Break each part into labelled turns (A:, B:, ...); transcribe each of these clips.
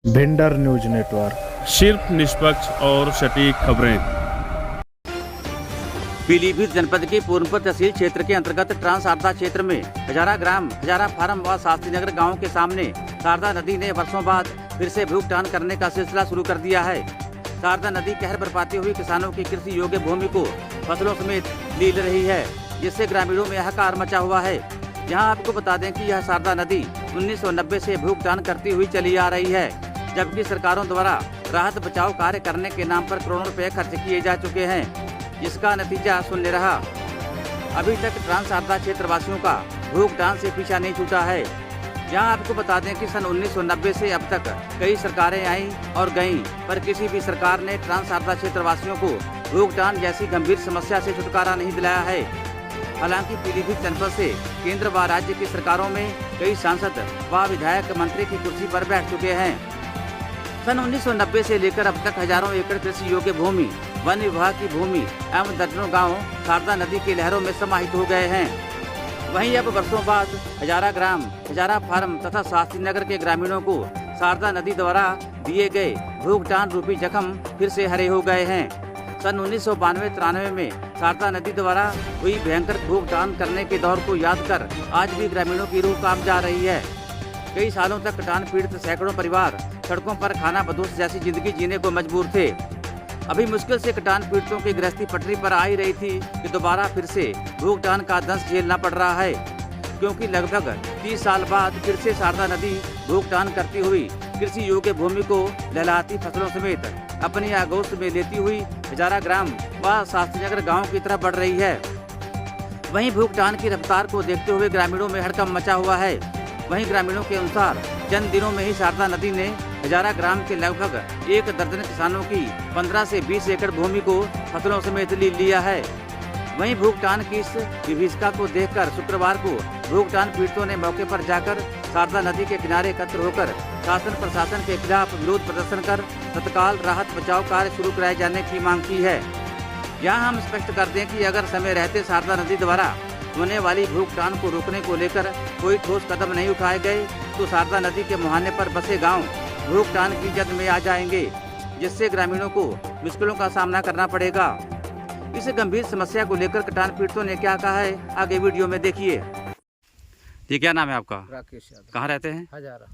A: Bhinder news network,
B: सिर्फ निष्पक्ष और सटीक खबरें।
C: पीलीभीत जनपद के पूर्णपुर तहसील क्षेत्र के अंतर्गत ट्रांस शारदा क्षेत्र में हजारा ग्राम, हजारा फार्म व शास्त्री नगर गाँव के सामने शारदा नदी ने वर्षों बाद फिर से भूखटान करने का सिलसिला शुरू कर दिया है। शारदा नदी कहर बरपाती हुई किसानों की कृषि योग्य भूमि को फसलों समेत लील रही है, जिससे ग्रामीणों में हाहाकार मचा हुआ है। यहाँ आपको बता दें कि यह शारदा नदी 1990 से भूखटान करती हुई चली आ रही है, जबकि सरकारों द्वारा राहत बचाव कार्य करने के नाम पर करोड़ों रुपए खर्च किए जा चुके हैं, जिसका नतीजा शून्य रहा। अभी तक ट्रांस शारदा क्षेत्र वासियों का भूखटान से पीछा नहीं छूटा है। यहाँ आपको बता दें कि सन 1990 से अब तक कई सरकारें आईं और गईं, पर किसी भी सरकार ने ट्रांस शारदा क्षेत्र वासियों को भूखटान जैसी गंभीर समस्या से छुटकारा नहीं दिलाया है। हालांकि पीलीभीत जनपद से केंद्र व राज्य की सरकारों में कई सांसद व विधायक मंत्री की कुर्सी पर बैठ चुके हैं। सन 1990 से लेकर अब तक हजारों एकड़ कृषि योग्य भूमि, वन विभाग की भूमि एवं दर्जनों गांव शारदा नदी की लहरों में समाहित हो गए हैं। वहीं अब वर्षों बाद हजारा ग्राम, हजारा फार्म तथा शास्त्री नगर के ग्रामीणों को शारदा नदी द्वारा दिए गए भूखटान रूपी जख्म फिर से हरे हो गए हैं। सन 1992-93 में शारदा नदी द्वारा हुई भयंकर भूखटान करने के दौर को याद कर आज भी ग्रामीणों की रूह कांप जा रही है। कई सालों तक कटान पीड़ित सैकड़ों परिवार सड़कों पर खाना बदोश जैसी जिंदगी जीने को मजबूर थे। अभी मुश्किल से कटान पीड़ितों की गृहस्थी पटरी पर आ ही रही थी कि दोबारा फिर से भूखटान का दंश झेलना पड़ रहा है, क्योंकि लगभग 30 साल बाद फिर से शारदा नदी भूखटान करती हुई कृषि योग्य भूमि को लहलाती फसलों समेत अपनी आगोश में लेती हुई हजारा ग्राम व शास्त्री नगर गाँव की तरफ बढ़ रही है। वहीं भूखटान की रफ्तार को देखते हुए ग्रामीणों में हड़कंप मचा हुआ है। वहीं ग्रामीणों के अनुसार चंद दिनों में ही शारदा नदी ने हजारा ग्राम के लगभग एक दर्जन किसानों की 15 से 20 एकड़ भूमि को फसलों समेत ले लिया है। वहीं भूखटान की इस विभीषिका को देखकर शुक्रवार को भूखटान पीड़ितों ने मौके पर जाकर शारदा नदी के किनारे एकत्र होकर शासन प्रशासन के खिलाफ विरोध प्रदर्शन कर तत्काल राहत बचाव कार्य शुरू कराए जाने की मांग की है। यहाँ हम स्पष्ट कर दें कि अगर समय रहते शारदा नदी द्वारा होने वाली भूखटान को रोकने को लेकर कोई ठोस कदम नहीं उठाए गए तो शारदा नदी के मुहाने पर बसे गांव भूखटान की जद में आ जाएंगे, जिससे ग्रामीणों को मुश्किलों का सामना करना पड़ेगा। इस गंभीर समस्या को लेकर कटान पीड़ितों ने क्या कहा है, आगे वीडियो में देखिए। ये क्या नाम है आपका?
D: राकेश यादव।
C: कहाँ रहते हैं?
D: हजारा।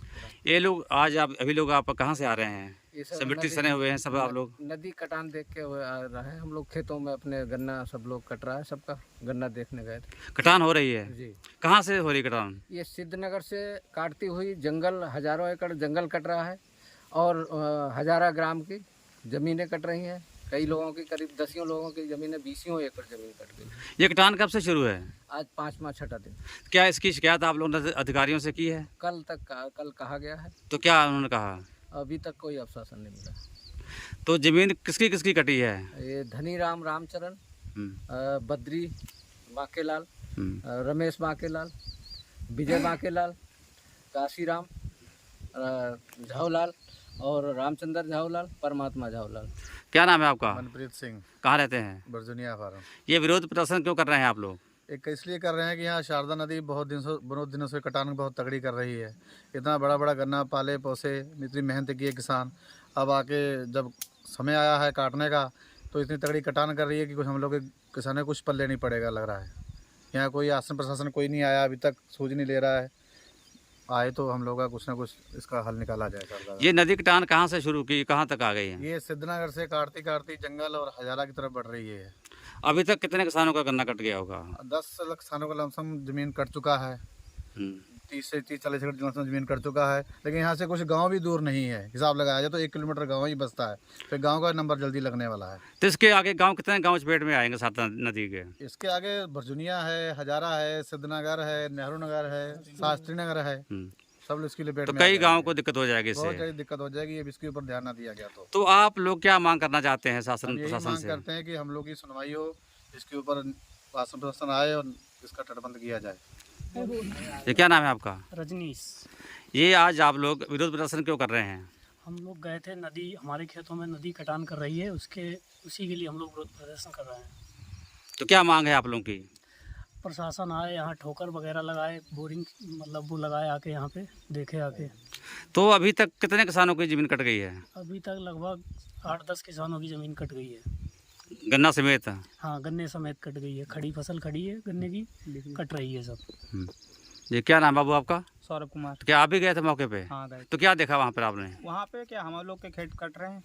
C: ये लोग आज अभी लोग आप कहाँ से आ रहे हैं? सब मिट्टी सने हुए हैं सब आप लोग?
D: नदी कटान देख के आ रहे हैं हम लोग। खेतों में अपने गन्ना सब लोग कट रहा है, सबका गन्ना देखने गए थे।
C: कटान हो रही है
D: जी।
C: कहाँ से हो रही कटान?
D: ये सिद्धनगर से काटती हुई जंगल, हजारों एकड़ जंगल कट रहा है और हजारा ग्राम की जमीनें कट रही हैं। कई लोगों की करीब 10 लोगों की जमीनें 20 एकड़ जमीन कट गई।
C: ये कटान कब से शुरू है?
D: आज 5वां छठा दिन।
C: क्या इसकी शिकायत आप लोगों ने अधिकारियों से की है?
D: कल कहा गया है।
C: तो क्या उन्होंने कहा?
D: अभी तक कोई आश्वासन नहीं मिला।
C: तो जमीन किसकी किसकी कटी है?
D: ये धनीराम रामचरण, बद्री बाकेलाल, रमेश बाकेलाल, विजय बाकेलाल, काशीराम झावलाल और रामचंद्र झावलाल, परमात्मा झावलाल।
C: क्या नाम है आपका?
E: मनप्रीत सिंह।
C: कहाँ रहते हैं?
E: बरजुनिया फार्म।
C: ये विरोध प्रदर्शन क्यों कर रहे हैं आप लोग?
E: एक इसलिए कर रहे हैं कि यहाँ शारदा नदी बहुत दिनों से कटान बहुत तगड़ी कर रही है। इतना बड़ा बड़ा गन्ना पाले पोसे, इतनी मेहनत किए किसान, अब आके जब समय आया है काटने का तो इतनी तगड़ी कटान कर रही है कि कुछ हम लोग के किसानों को कुछ पल्ले नहीं पड़ेगा लग रहा है। यहाँ कोई शासन प्रशासन कोई नहीं आया, अभी तक सूझ नहीं ले रहा है। आए तो हम लोग का कुछ ना कुछ इसका हल निकाला जाए।
C: ये नदी कटान कहाँ से शुरू की, कहाँ तक आ गई है?
E: ये सिद्धनगर से काटती काटती जंगल और हजारा की तरफ बढ़ रही है।
C: अभी तक कितने किसानों का गन्ना कट गया होगा?
E: 10 लाख किसानों का लमसम जमीन कट चुका है। 30 से 40 एकड़ लमसम जमीन कट चुका है। लेकिन यहाँ से कुछ गांव भी दूर नहीं है। हिसाब लगाया जाए तो 1 किलोमीटर गांव ही बसता है, फिर गांव का नंबर जल्दी लगने वाला है।
C: तो इसके आगे गांव कितने गांव चपेट में आएंगे शारदा नदी के?
E: इसके आगे बरजुनिया है, हजारा है, सिद्धनगर है, नेहरू नगर है, शास्त्री नगर है, सब इसकी लपेट
C: तो
E: में
C: कई गाँव को दिक्कत हो जाएगी इससे।
E: बहुत सारी दिक्कत हो जाएगी, अब इसके ऊपर ध्यान ना दिया गया तो
C: आप लोग क्या मांग करना चाहते हैं शासन प्रशासन
E: मांग
C: से?
E: करते हैं कि हम लोग की सुनवाई हो, इसके ऊपर शासन प्रशासन आए और इसका तटबंध किया जाए।
C: ये क्या नाम है आपका?
F: रजनीश।
C: ये आज आप लोग विरोध प्रदर्शन क्यों कर रहे हैं?
F: हम लोग गए थे, नदी हमारे खेतों में नदी कटान कर रही है, उसी के लिए हम लोग विरोध प्रदर्शन कर रहे हैं।
C: तो क्या मांग है आप लोगों की?
F: प्रशासन आए यहाँ ठोकर वगैरह लगाए, बोरिंग मतलब वो लगाए आके यहाँ पे देखे आके।
C: तो अभी तक कितने किसानों की ज़मीन कट गई है?
F: अभी तक लगभग 8-10 किसानों की ज़मीन कट गई है।
C: गन्ना समेत?
F: हाँ, गन्ने समेत कट गई है। खड़ी फसल खड़ी है गन्ने की, कट रही है सब।
C: ये क्या नाम बाबू आपका?
G: सौरभ कुमार।
C: तो क्या आप भी गए थे मौके पे?
G: हाँ गए।
C: तो क्या देखा वहाँ पर आपने?
G: वहाँ पे क्या हम लोग के खेत कट रहे हैं।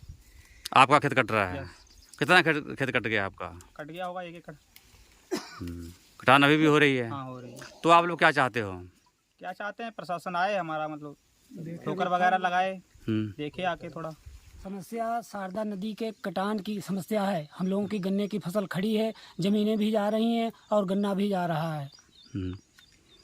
C: आपका खेत कट रहा है? कितना खेत कट गया आपका?
G: कट गया होगा 1 एकड़।
C: कटान अभी भी हो रही है?
G: हाँ हो रही है।
C: तो आप लोग क्या चाहते हो?
G: क्या चाहते हैं, प्रशासन आए हमारा मतलब ठोकर वगैरह लगाए, देखे आके थोड़ा।
F: समस्या शारदा नदी के कटान की समस्या है। हम लोगों की गन्ने की फसल खड़ी है, ज़मीनें भी जा रही हैं और गन्ना भी जा रहा है।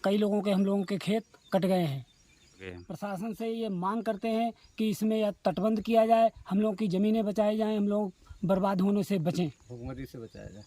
F: कई लोगों के हम लोगों के खेत कट गए हैं। प्रशासन से ये मांग करते हैं कि इसमें या तटबंध किया जाए, हम लोगों की ज़मीनें बचाई जाएं, हम लोग बर्बाद होने से बचें।
D: भुखमरी से बचाया जाए।